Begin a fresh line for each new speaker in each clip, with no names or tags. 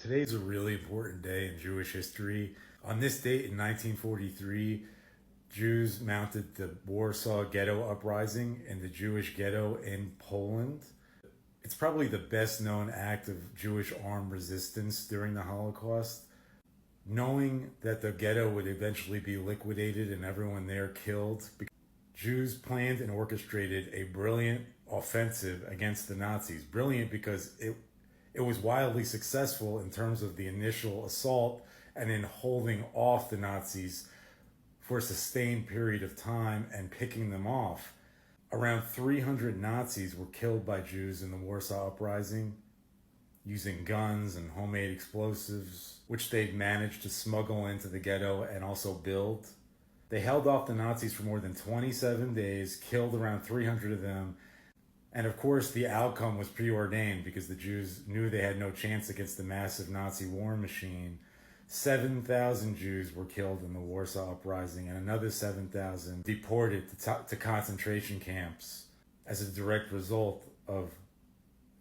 Today's a really important day in Jewish history. On this date in 1943, Jews mounted the Warsaw Ghetto Uprising in the Jewish ghetto in Poland. It's probably the best known act of Jewish armed resistance during the Holocaust. Knowing that the ghetto would eventually be liquidated and everyone there killed, Jews planned and orchestrated a brilliant offensive against the Nazis. Brilliant because it was wildly successful in terms of the initial assault and in holding off the Nazis for a sustained period of time and picking them off. Around 300 Nazis were killed by Jews in the Warsaw Uprising using guns and homemade explosives, which they'd managed to smuggle into the ghetto and also build. They held off the Nazis for more than 27 days, killed around 300 of them, and of course the outcome was preordained because the Jews knew they had no chance against the massive Nazi war machine. 7,000 Jews were killed in the Warsaw Uprising and another 7,000 deported to concentration camps as a direct result of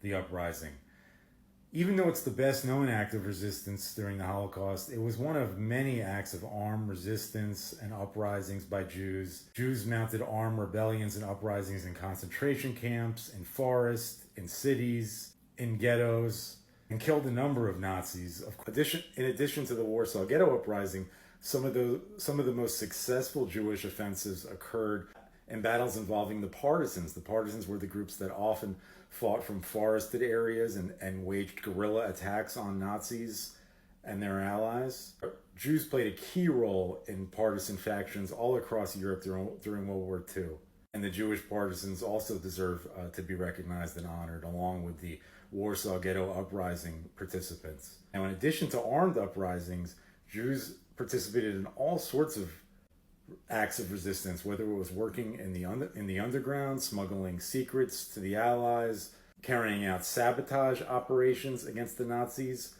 the uprising. Even though it's the best known act of resistance during the Holocaust, it was one of many acts of armed resistance and uprisings by Jews. Jews mounted armed rebellions and uprisings in concentration camps, in forests, in cities, in ghettos, and killed a number of Nazis. In addition to the Warsaw Ghetto Uprising, some of the most successful Jewish offensives occurred in battles involving the partisans. The partisans were the groups that often fought from forested areas and waged guerrilla attacks on Nazis and their allies. Jews played a key role in partisan factions all across Europe during World War II. And the Jewish partisans also deserve to be recognized and honored, along with the Warsaw Ghetto Uprising participants. Now, in addition to armed uprisings, Jews participated in all sorts of acts of resistance, whether it was working in the underground, smuggling secrets to the Allies, carrying out sabotage operations against the Nazis.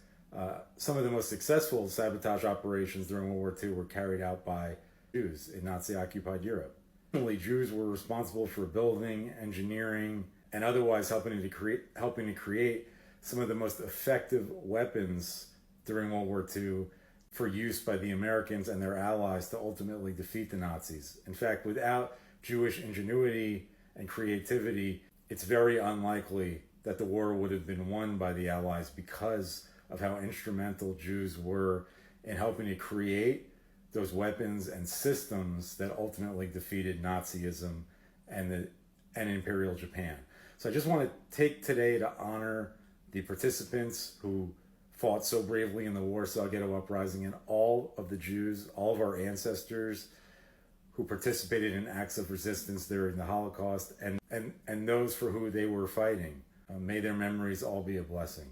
Some of the most successful sabotage operations during World War II were carried out by Jews in Nazi-occupied Europe. Jews were responsible for building, engineering, and otherwise helping to create some of the most effective weapons during World War II for use by the Americans and their allies to ultimately defeat the Nazis. In fact, without Jewish ingenuity and creativity, it's very unlikely that the war would have been won by the Allies because of how instrumental Jews were in helping to create those weapons and systems that ultimately defeated Nazism and Imperial Japan. So I just want to take today to honor the participants who fought so bravely in the Warsaw Ghetto Uprising and all of the Jews, all of our ancestors who participated in acts of resistance during the Holocaust and those for who they were fighting. May their memories all be a blessing.